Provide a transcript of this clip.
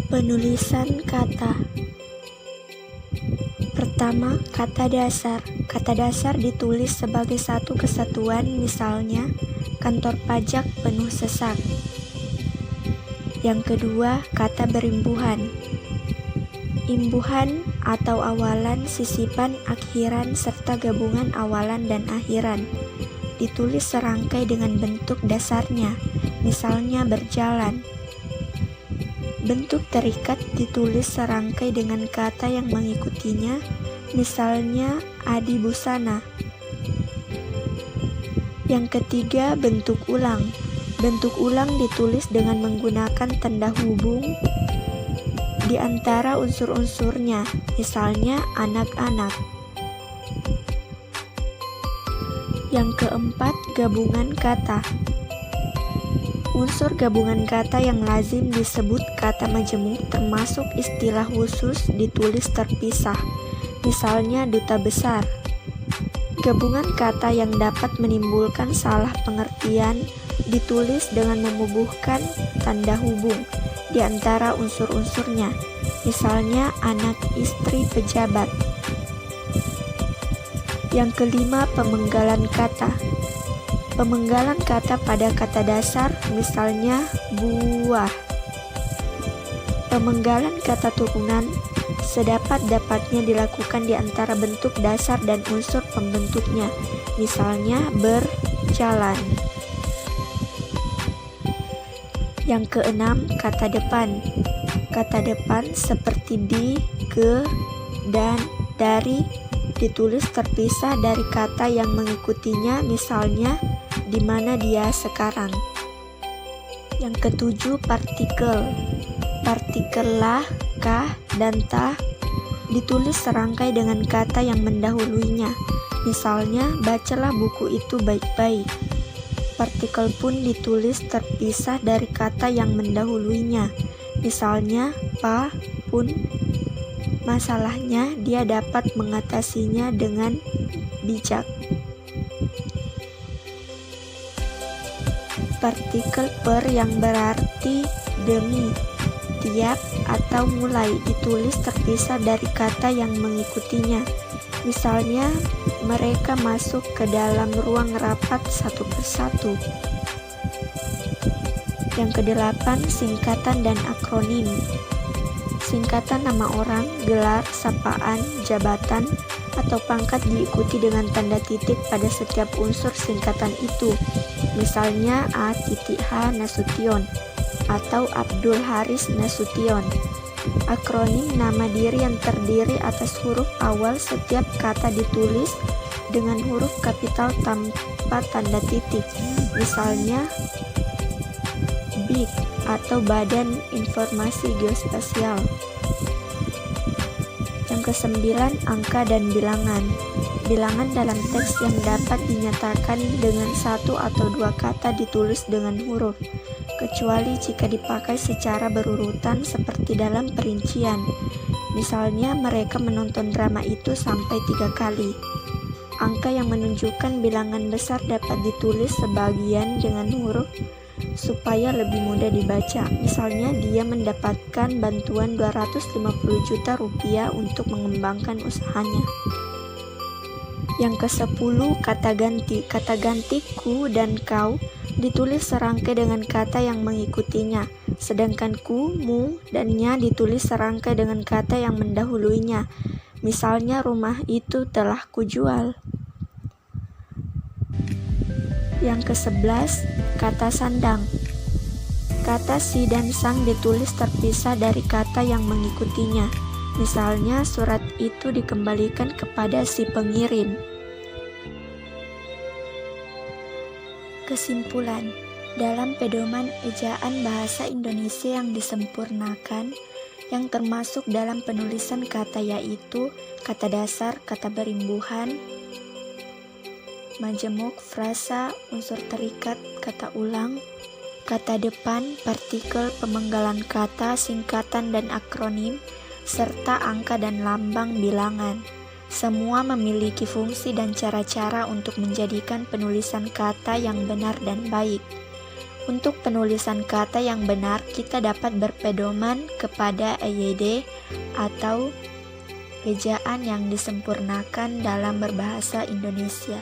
Penulisan kata. Pertama, kata dasar. Kata dasar ditulis sebagai satu kesatuan, misalnya kantor pajak penuh sesak. Yang kedua, kata berimbuhan. Imbuhan atau awalan, sisipan, akhiran, serta gabungan awalan dan akhiran. Ditulis serangkai dengan bentuk dasarnya, misalnya berjalan. Bentuk terikat ditulis serangkai dengan kata yang mengikutinya, misalnya adi busana. Yang ketiga, bentuk ulang. Bentuk ulang ditulis dengan menggunakan tanda hubung di antara unsur-unsurnya, misalnya anak-anak. Yang keempat, gabungan kata. Unsur gabungan kata yang lazim disebut kata majemuk, termasuk istilah khusus ditulis terpisah, misalnya duta besar. Gabungan kata yang dapat menimbulkan salah pengertian ditulis dengan membubuhkan tanda hubung di antara unsur-unsurnya, misalnya anak, istri, pejabat. Yang kelima, pemenggalan kata. Pemenggalan kata pada kata dasar, misalnya buah. Pemenggalan kata turunan sedapat-dapatnya dilakukan di antara bentuk dasar dan unsur pembentuknya, misalnya berjalan. Yang keenam, kata depan. Kata depan seperti di, ke, dan, dari ditulis terpisah dari kata yang mengikutinya, misalnya di mana dia sekarang. Yang ketujuh, partikel. Partikel lah, kah, dan ta ditulis serangkai dengan kata yang mendahuluinya, misalnya bacalah buku itu baik-baik. Partikel pun ditulis terpisah dari kata yang mendahuluinya, misalnya pa, pun. Masalahnya dia dapat mengatasinya dengan bijak. Partikel per yang berarti demi, tiap, atau mulai ditulis terpisah dari kata yang mengikutinya, misalnya mereka masuk ke dalam ruang rapat satu persatu. Yang kedelapan, singkatan dan akronim. Singkatan nama orang, gelar, sapaan, jabatan, atau pangkat diikuti dengan tanda titik pada setiap unsur singkatan itu, misalnya A.H. Nasution atau Abdul Haris Nasution. Akronim nama diri yang terdiri atas huruf awal setiap kata ditulis dengan huruf kapital tanpa tanda titik, misalnya BIG atau Badan Informasi Geospasial. Yang kesembilan, angka dan bilangan. Bilangan dalam teks yang dapat dinyatakan dengan satu atau dua kata ditulis dengan huruf, kecuali jika dipakai secara berurutan seperti dalam perincian. Misalnya mereka menonton drama itu sampai 3 kali. Angka yang menunjukkan bilangan besar dapat ditulis sebagian dengan huruf supaya lebih mudah dibaca. Misalnya dia mendapatkan bantuan 250 juta rupiah untuk mengembangkan usahanya. Yang ke-10, kata ganti. Kata ganti ku dan kau ditulis serangkai dengan kata yang mengikutinya, sedangkan ku, mu, dan nya ditulis serangkai dengan kata yang mendahuluinya. Misalnya rumah itu telah kujual. Yang ke-11, kata sandang. Kata si dan sang ditulis terpisah dari kata yang mengikutinya. Misalnya surat itu dikembalikan kepada si pengirim. Kesimpulan, dalam pedoman ejaan bahasa Indonesia yang disempurnakan, yang termasuk dalam penulisan kata yaitu kata dasar, kata berimbuhan, majemuk, frasa, unsur terikat, kata ulang, kata depan, partikel, pemenggalan kata, singkatan dan akronim, serta angka dan lambang bilangan. Semua memiliki fungsi dan cara-cara untuk menjadikan penulisan kata yang benar dan baik. Untuk penulisan kata yang benar, kita dapat berpedoman kepada EYD atau ejaan yang disempurnakan dalam berbahasa Indonesia.